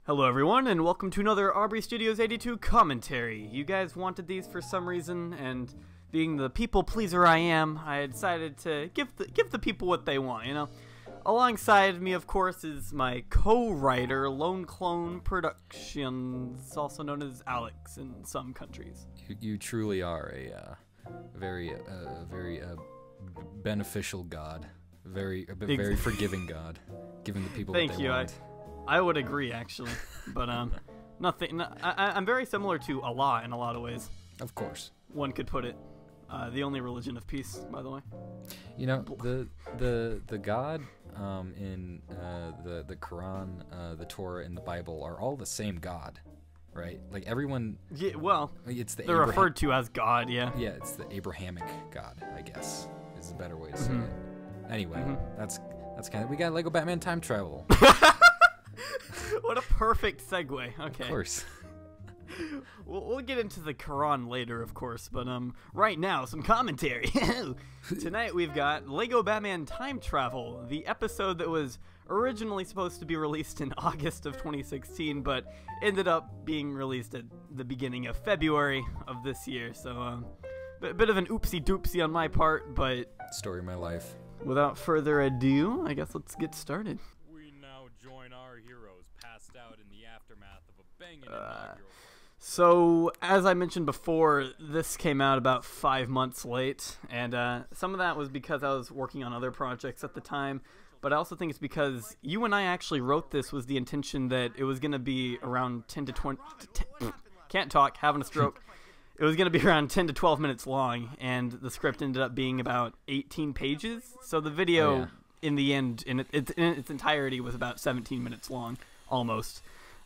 Hello everyone, and welcome to another Aubrey Studios 82 commentary. You guys wanted these for some reason, and being the people pleaser I am, I decided to give the people what they want, you know? Alongside me, of course, is my co-writer, Lone Clone Productions, also known as Alex in some countries. You truly are a very beneficial god, very forgiving god, giving the people what they want. I would agree, actually, but I'm very similar to Allah in a lot of ways. Of course, one could put it. The only religion of peace, by the way. You know, the God in the Quran, the Torah, and the Bible are all the same God, right? Like everyone. Yeah, well, it's they're referred to as God. Yeah. Yeah, it's the Abrahamic God, I guess, is a better way to say it. Anyway, that's kind of, we got Lego Batman time travel. What a perfect segue. Okay. Of course. We'll get into the Quran later, of course, but right now, some commentary. Tonight we've got Lego Batman Time Travel, the episode that was originally supposed to be released in August of 2016, but ended up being released at the beginning of February of this year, so a bit of an oopsie-doopsie on my part, but... Story of my life. Without further ado, I guess let's get started. Out in the aftermath of a banging inaugural. So, as I mentioned before, this came out about 5 months late, and some of that was because I was working on other projects at the time, but I also think it's because you and I actually wrote this with the intention that it was going to be around 10 to 20... Can't talk, having a stroke. It was going to be around 10 to 12 minutes long, and the script ended up being about 18 pages, so the video, in the end, in its entirety, was about 17 minutes long. Almost.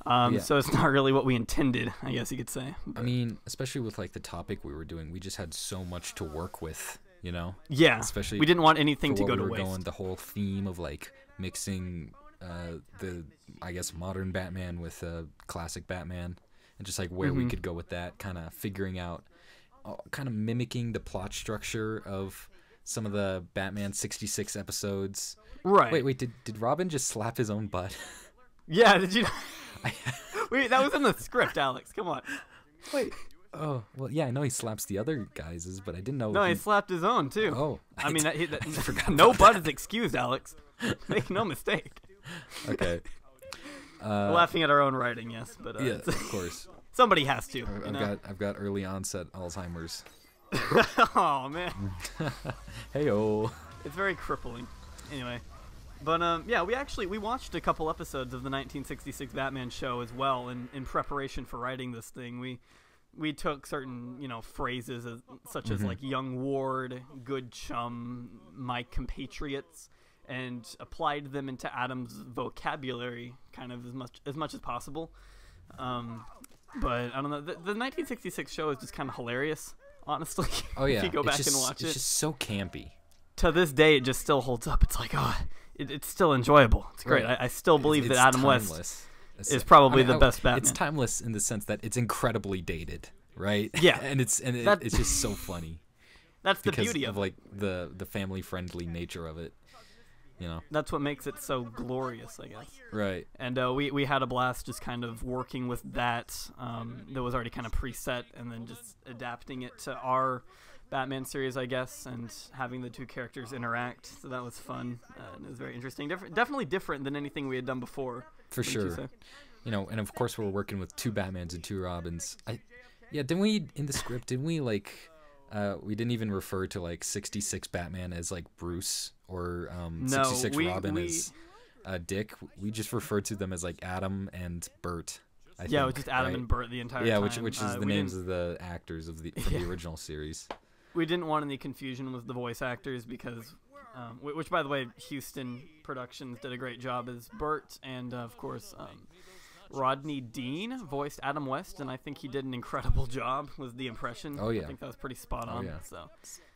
So it's not really what we intended, I guess you could say. But. I mean, especially with like the topic we were doing, we just had so much to work with, you know? Yeah. Especially we didn't want anything to go to waste. Going the whole theme of like mixing the, I guess, modern Batman with classic Batman, and just like where we could go with that, kind of figuring out, kind of mimicking the plot structure of some of the Batman 66 episodes. Right. Wait, did Robin just slap his own butt? Yeah, did you? Wait, that was in the script, Alex. Come on. Wait. Oh, well, yeah, I know he slaps the other guys', but I didn't know. No, he slapped his own too. Oh, I mean, no butt is excused, Alex. Make no mistake. Okay. Laughing at our own writing, yes, but yeah, of course. Somebody has to. I've got early onset Alzheimer's. Oh man. Heyo. It's very crippling. Anyway. But, yeah, we watched a couple episodes of the 1966 Batman show as well in preparation for writing this thing. We took certain, phrases such as, like, young ward, good chum, my compatriots, and applied them into Adam's vocabulary kind of as much as possible. But, I don't know, the 1966 show is just kind of hilarious, honestly. Oh, yeah. If you go back and watch it. It's just so campy. To this day, it just still holds up. It's like, it's still enjoyable. It's great. Right. I still believe that Adam timeless. West is probably the best Batman. It's timeless in the sense that it's incredibly dated, right? Yeah, and it's just so funny. That's the beauty of like the family friendly nature of it. You know, that's what makes it so glorious, I guess. Right. And we had a blast just kind of working with that was already kind of preset, and then just adapting it to our Batman series, I guess, and having the two characters interact. So that was fun, and it was very interesting. Definitely different than anything we had done before. For sure. And of course we're working with two Batmans and two Robins. Didn't we, in the script, we didn't even refer to like 66 Batman as like Bruce or 66 Robin as Dick. We just referred to them as like Adam and Bert. I think, it was just Adam and Bert the entire time. Yeah, which is the names of the actors from the original series. We didn't want any confusion with the voice actors because, which by the way, Houston Productions did a great job as Bert, and of course, Rodney Dean voiced Adam West, and I think he did an incredible job with the impression. Oh yeah, I think that was pretty spot on. Oh, yeah. So,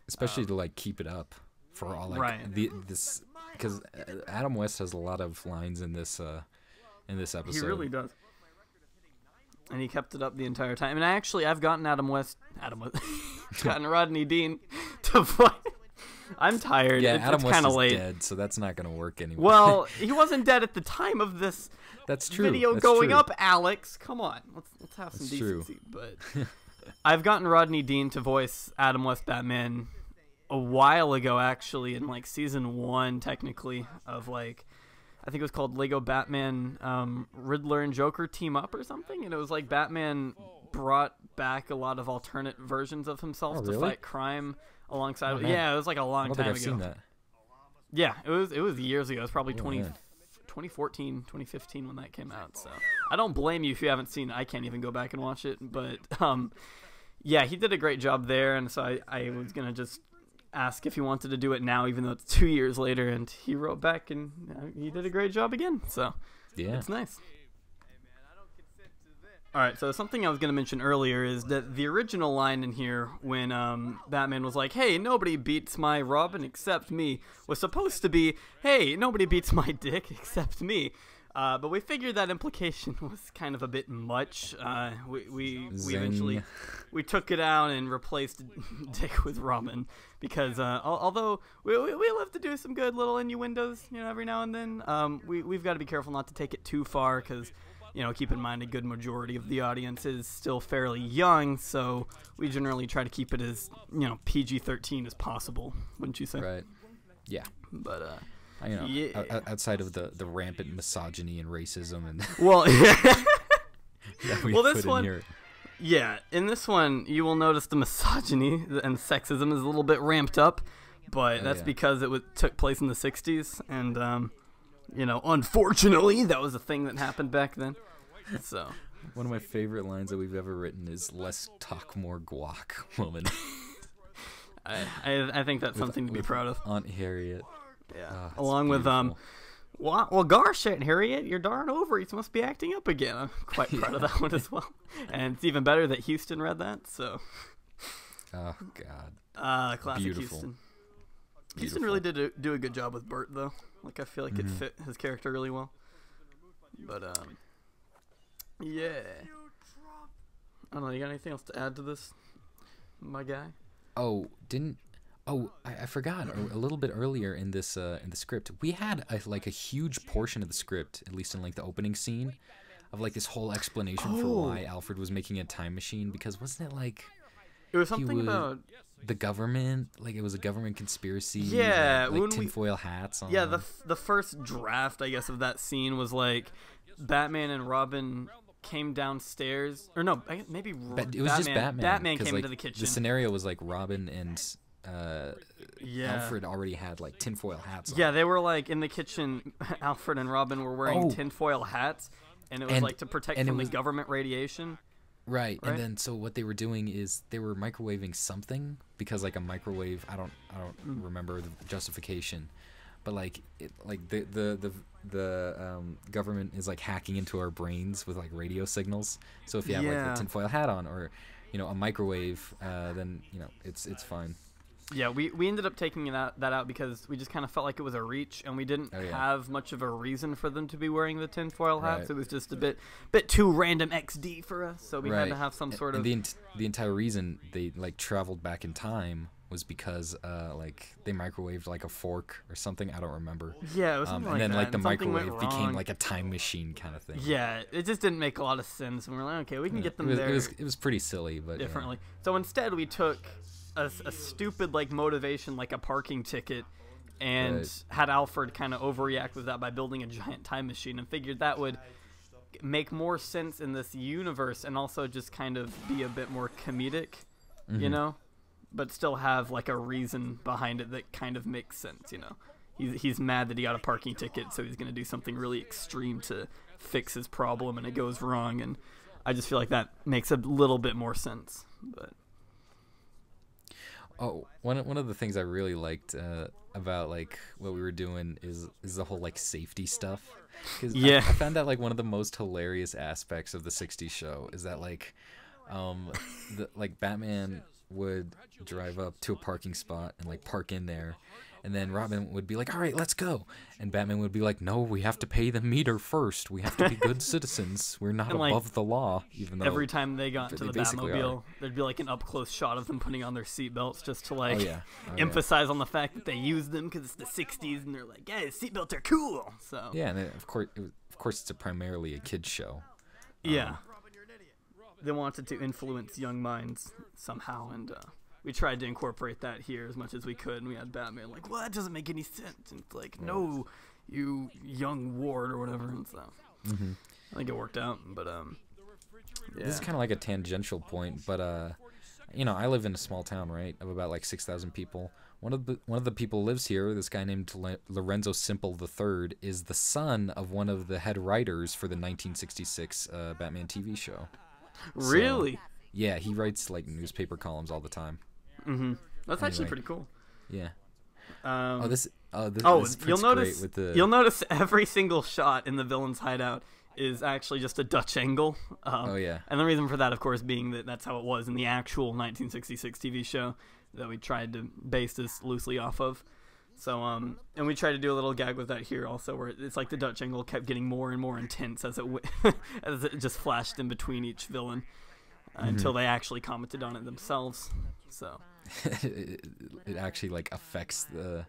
especially to like keep it up for all like this, because Adam West has a lot of lines in this episode. He really does. And he kept it up the entire time. And I've gotten Adam West, gotten Rodney Dean to I'm tired. Yeah, it's Adam West kind of is late. dead, so that's not gonna work anymore. Well, he wasn't dead at the time of this that's true. video That's going true. up, Alex. Come on, let's have some That's true. decency. But I've gotten Rodney Dean to voice Adam West Batman a while ago, actually, in like season 1, technically, of like, I think it was called Lego Batman Riddler and Joker Team Up or something, and it was like Batman brought back a lot of alternate versions of himself to fight crime alongside. Man. Yeah, it was like a long I don't time think I've ago. seen that. Yeah, it was years ago. It was probably 2014, 2015 when that came out. So I don't blame you if you haven't seen it. I can't even go back and watch it. But yeah, he did a great job there. And so I was going to just ask if he wanted to do it now, even though it's 2 years later. And he wrote back and he did a great job again. So Yeah. it's nice. All right, so something I was going to mention earlier is that the original line in here when Batman was like, hey, nobody beats my Robin except me, was supposed to be, hey, nobody beats my dick except me. But we figured that implication was kind of a bit much. We eventually we took it out and replaced dick with Robin because although we love to do some good little innuendos, every now and then, we've got to be careful not to take it too far because, keep in mind a good majority of the audience is still fairly young, so we generally try to keep it as, PG-13 as possible, wouldn't you say? Right. Yeah. But yeah. Outside of the rampant misogyny and racism and well, that we this put one, in here. yeah, in this one you will notice the misogyny and sexism is a little bit ramped up, but that's because it took place in the 60s, and unfortunately that was a thing that happened back then. So One of my favorite lines that we've ever written is "Less talk, more guac, woman." I think that's something to be proud of. Aunt Harriet. Yeah, It's along beautiful. with well, gosh, Aunt Harriet, your darn ovaries must be acting up again. I'm quite proud of that one as well. And it's even better that Houston read that. So, Oh God. classic Beautiful. Houston. Houston really did do a good job with Bert, though. Like, I feel like it fit his character really well. But yeah. I don't know. You got anything else to add to this, my guy? I forgot a little bit earlier in this in the script. We had a huge portion of the script, at least in like the opening scene, of like this whole explanation for why Alfred was making a time machine, because wasn't it like It was something about the government, like it was a government conspiracy. Yeah, like when tinfoil hats on. Yeah, the first draft, I guess, of that scene was like Batman and Robin came downstairs, or no, maybe But it was just Batman. Batman 'cause, came like, into the kitchen. The scenario was like Robin and Yeah. Alfred already had like tinfoil hats on. Yeah, they were like in the kitchen. Alfred and Robin were wearing tinfoil hats, and it was like to protect from the government radiation. Right, and then so what they were doing is they were microwaving something, because like a microwave, I don't remember the justification, but like the government is like hacking into our brains with like radio signals. So if you have like a tinfoil hat on or a microwave, then it's fine. Yeah, we ended up taking that out because we just kind of felt like it was a reach, and we didn't have much of a reason for them to be wearing the tinfoil hats. It was just a bit too random XD for us, so we had to have some sort of. The entire reason they like traveled back in time was because like they microwaved like a fork or something. I don't remember. Yeah, it was something and then like the Something microwave became like a time machine kind of thing. Yeah, it just didn't make a lot of sense, and we're like, okay, we can get them there. It was pretty silly, but differently. So instead, we took a stupid like motivation, like a parking ticket, and had Alfred kind of overreact with that by building a giant time machine, and figured that would make more sense in this universe, and also just kind of be a bit more comedic, but still have like a reason behind it that kind of makes sense. He's mad that he got a parking ticket, so he's gonna do something really extreme to fix his problem, and it goes wrong, and I just feel like that makes a little bit more sense. But one of the things I really liked about like what we were doing is the whole like safety stuff. Cause I found that like one of the most hilarious aspects of the '60s show is that like like Batman would drive up to a parking spot and like park in there, And then Robin would be like, all right, let's go. And Batman would be like, no, we have to pay the meter first. We have to be good citizens. We're not And, like, above the law, even though every time they got to they the basically Batmobile, are. there'd be like an up-close shot of them putting on their seatbelts just to like Oh, yeah. emphasize on the fact that they use them because it's the 60s and they're like, hey, seatbelts are cool. So Yeah, and then, of course, it's primarily a kids show. yeah, they wanted to influence young minds somehow, and we tried to incorporate that here as much as we could. And we had Batman like, well, that doesn't make any sense. And it's like, no, you young ward or whatever and stuff. I think it worked out, but yeah. This is kind of like a tangential point, but you know, I live in a small town, right, of about like 6,000 people. One of the people lives here. This guy named Lorenzo Simple III is the son of one of the head writers for the 1966 Batman TV show. Really? So, yeah, he writes like newspaper columns all the time. That's actually pretty cool. Yeah. This you'll notice with the... you'll notice every single shot in the villain's hideout is actually just a Dutch angle. Oh yeah. And the reason for that, of course, being that that's how it was in the actual 1966 TV show that we tried to base this loosely off of. So and we tried to do a little gag with that here also, where it's like the Dutch angle kept getting more and more intense as it as it just flashed in between each villain until they actually commented on it themselves. So it actually like affects the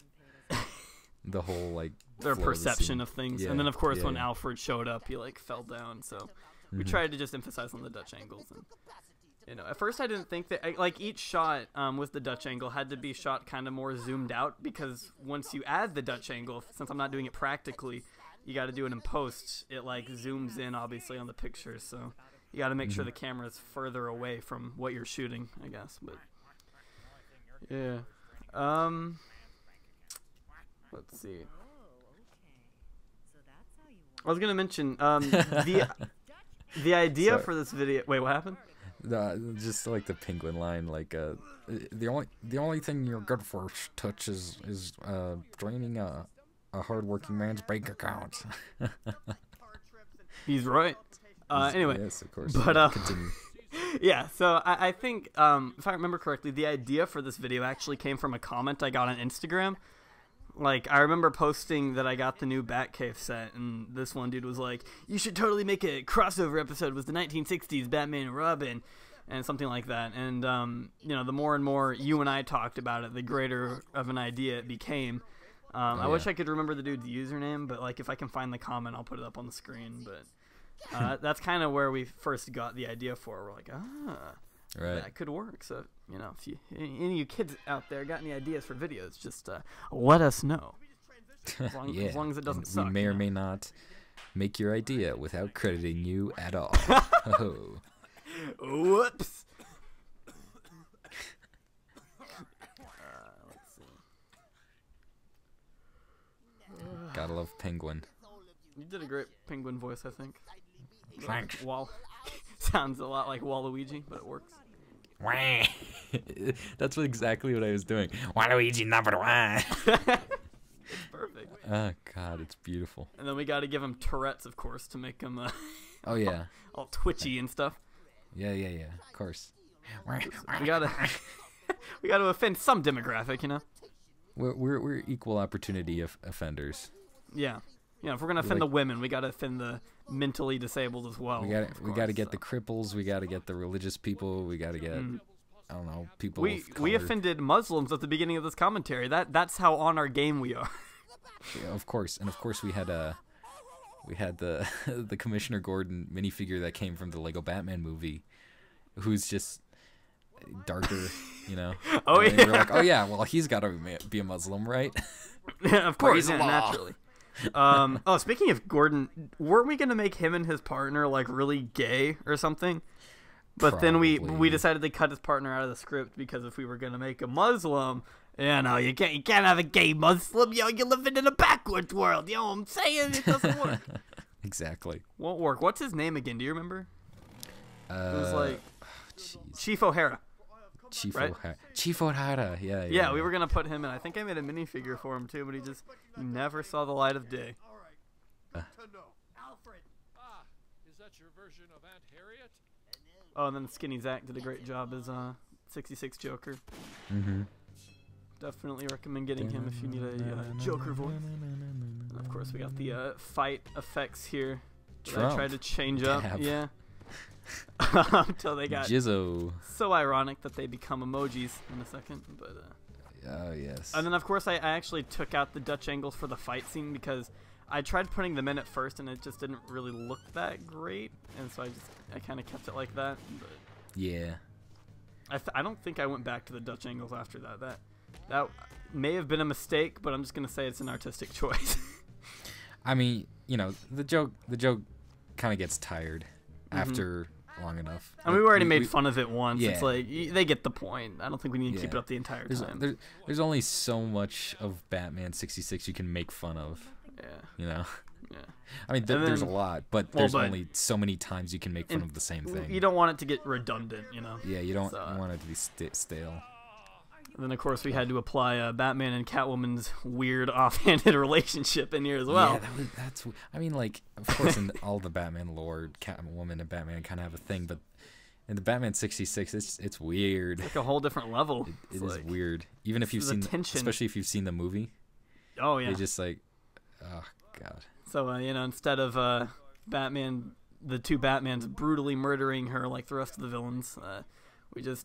whole like their flow of the perception scene. of things. Yeah, And then of course yeah, when yeah. Alfred showed up, he like fell down. So we tried to just emphasize on the Dutch angles. And you know, at first I didn't think that like each shot with the Dutch angle had to be shot kind of more zoomed out, because once you add the Dutch angle, since I'm not doing it practically, you got to do it in post. It like zooms in obviously on the picture, so you got to make sure the camera is further away from what you're shooting, I guess. But yeah, let's see. I was gonna mention the idea Sorry. for this video. Wait, what happened? Just like the penguin line, like the only thing you're good for, Touch, is draining a hardworking man's bank account. He's right. Anyway, yes, of course. but continue. yeah. So I think if I remember correctly, the idea for this video actually came from a comment I got on Instagram. Like, I remember posting that I got the new Batcave set, and this one dude was like, you should totally make a crossover episode with the 1960s Batman and Robin, and something like that. And, you know, the more and more you and I talked about it, the greater of an idea it became. I wish I could remember the dude's username, but, like, if I can find the comment, I'll put it up on the screen. But that's kind of where we first got the idea for. We're like, Right. that could work. So, you know, if any of you kids out there got any ideas for videos, just let us know. As long as it doesn't And suck. we may you or know? may not make your idea without crediting you at all. Oh. Whoops. Let's see. Gotta love Penguin. You did a great penguin voice, I think. Thanks. Sounds a lot like Waluigi, but it works. That's exactly what I was doing. Waluigi number one. Perfect. Oh God, it's beautiful. And then we got to give him Tourette's, of course, to make him Oh yeah, all twitchy and stuff. yeah, of course. We gotta we gotta offend some demographic, you know. We're equal opportunity offenders. Yeah. Yeah, if we're gonna offend the women, we gotta offend the mentally disabled as well. We gotta get the cripples. We gotta get the religious people. We gotta get I don't know, people. We of color. offended Muslims at the beginning of this commentary. That's how on our game we are. Yeah, of course, and of course we had the the Commissioner Gordon minifigure that came from the Lego Batman movie, who's just darker, you know. Oh And yeah. we're like, oh yeah, well he's gotta be a Muslim, right? Yeah, of course, Praise the yeah, law. naturally. Oh, speaking of Gordon, weren't we gonna make him and his partner like really gay or something? But then we Probably. decided to cut his partner out of the script because if we were gonna make a Muslim, you can't have a gay Muslim. You're living in a backwards world. You know what I'm saying? It doesn't work. Exactly. Won't work. What's his name again? Do you remember? It was like jeez. Chief O'Hara. Chief right? O'Hara. Chief O'Hara. Yeah. Yeah, we were gonna put him in. I think I made a minifigure for him too, but he never saw the light of day. Is that your version of Aunt Harriet? Oh, and then Skinny Zach did a great job as 66 Joker. Definitely recommend getting him if you need a Joker voice. And of course, we got the fight effects here. I tried to change up. Yeah. Until they got Jizzo. so ironic that they become emojis in a second. But oh, yes. and then, of course, I actually took out the Dutch angles for the fight scene because I tried putting them in at first and it just didn't really look that great. And so I kind of kept it like that. But Yeah. I don't think I went back to the Dutch angles after that. That may have been a mistake, but I'm just going to say it's an artistic choice. I mean, you know, the joke kind of gets tired after long enough. And we already made fun of it once. Yeah. It's like, they get the point. I don't think we need to keep it up the entire time. There's only so much of Batman 66 you can make fun of. Yeah. You know? Yeah. I mean, there's a lot, but there's only so many times you can make fun of the same thing. You don't want it to get redundant, you know? Yeah, you don't want it to be stale. And then, of course, we had to apply Batman and Catwoman's weird offhanded relationship in here as well. Yeah, that's. I mean, like, of course, in all the Batman lore, Catwoman and Batman kind of have a thing, but in the Batman 66, it's weird. It's like a whole different level. It is weird. Even if you've seen, especially if you've seen the movie. Oh yeah. They just like, oh god. So you know, instead of Batman, the two Batmans brutally murdering her like the rest of the villains.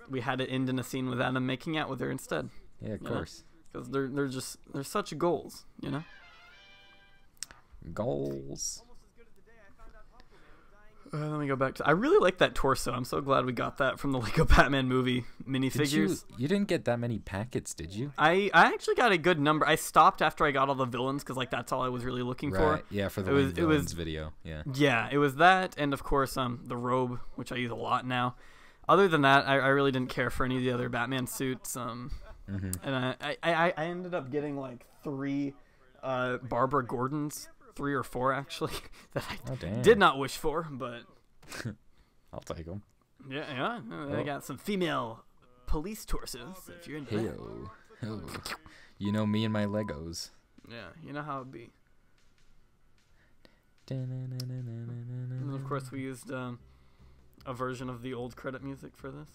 We had it end in a scene with Adam making out with her instead. Yeah, of course. Because they're such goals, you know. Goals. Let me go back to. I really like that torso. I'm so glad we got that from the Lego Batman movie minifigures. You didn't get that many packets, did you? I actually got a good number. I stopped after I got all the villains because like that's all I was really looking for. Yeah, for the villains video. Yeah. Yeah, it was that, and of course the robe, which I use a lot now. Other than that, I really didn't care for any of the other Batman suits. And I ended up getting like 3 Barbara Gordons, 3 or 4 actually, that I did not wish for, but I'll take them. Yeah. I got some female police torsos if you're into that. Oh. You know me and my Legos. Yeah, you know how it be. And of course, we used a version of the old credit music for this,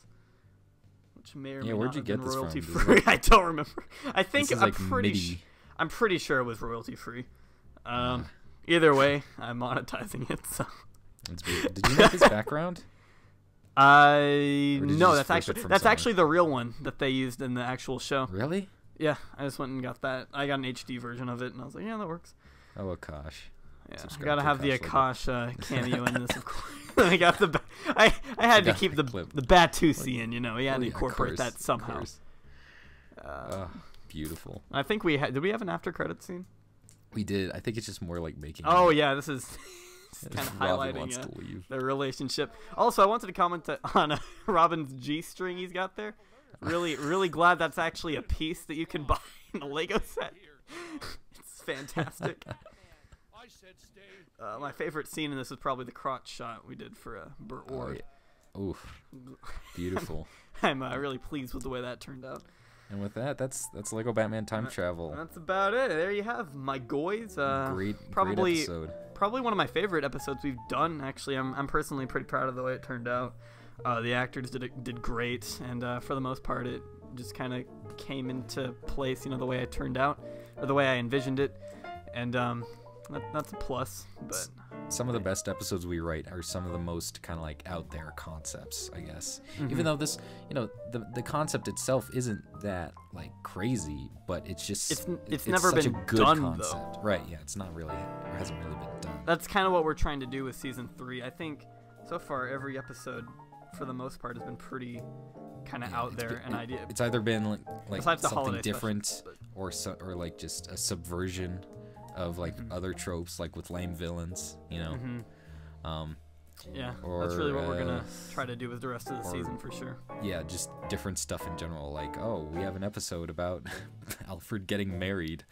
which may or may not have been royalty free. I don't remember. I think I'm pretty sure it was royalty free. Either way, I'm monetizing it. So. Did you make his background? No, that's actually the real one that they used in the actual show. Really? Yeah, I just went and got that. I got an HD version of it, and I was like, yeah, that works. Oh, Akash. Yeah, I gotta have the Akash cameo in this, of course. I got I had to keep the Batusi in, you know. We had to incorporate that somehow. Beautiful. I think we had. Did we have an after credit scene? We did. I think it's just more like making. Oh yeah, this is kind of highlighting their relationship. Also, I wanted to comment on Robin's G-string he's got there. Really glad that's actually a piece that you can buy in a Lego set. It's fantastic. My favorite scene in this is probably the crotch shot we did for Burt Ward. Yeah. Oof. Beautiful. I'm really pleased with the way that turned out. And with that, that's Lego Batman Time Travel. That's about it. There you have my goys. Great episode. Probably one of my favorite episodes we've done. Actually, I'm personally pretty proud of the way it turned out. The actors did great, and for the most part, it just kind of came into place. You know, the way it turned out, or the way I envisioned it, and that's a plus. But some of the best episodes we write are some of the most kind of like out there concepts, I guess. Even though this, you know, the concept itself isn't that like crazy, but it's just it's never such been a good done concept, though. Right? Yeah, it's not really, or hasn't really been done. That's kind of what we're trying to do with season 3. I think so far every episode, for the most part, has been pretty kind of out there and idea. It's either been like something different, or like just a subversion of like other tropes, like with lame villains, you know. Yeah, that's really what we're gonna try to do with the rest of the season for sure. Yeah, just different stuff in general. Like, oh, we have an episode about Alfred getting married,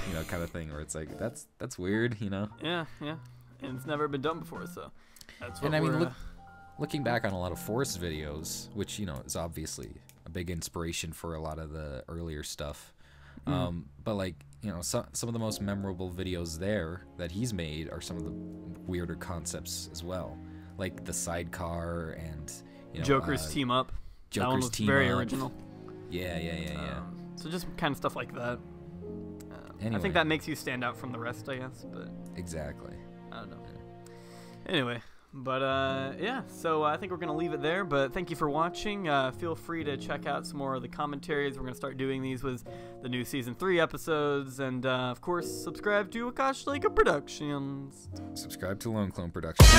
you know, kind of thing. Where it's like that's weird, you know. Yeah, and it's never been done before, so that's what. And I mean, looking back on a lot of Forrest videos, which you know is obviously a big inspiration for a lot of the earlier stuff. But like, you know, some of the most memorable videos there that he's made are some of the weirder concepts as well, like the sidecar and, you know, Joker's team up. Joker's that one was team very up. original. Yeah. So just kind of stuff like that. I Anyway. think that makes you stand out from the rest, I guess, but Exactly. I don't know. Anyway, but yeah, so I think we're going to leave it there, but thank you for watching. Feel free to check out some more of the commentaries. We're going to start doing these with the new Season 3 episodes, and of course, subscribe to Akash Leica Productions. Subscribe to Lone Clone Productions.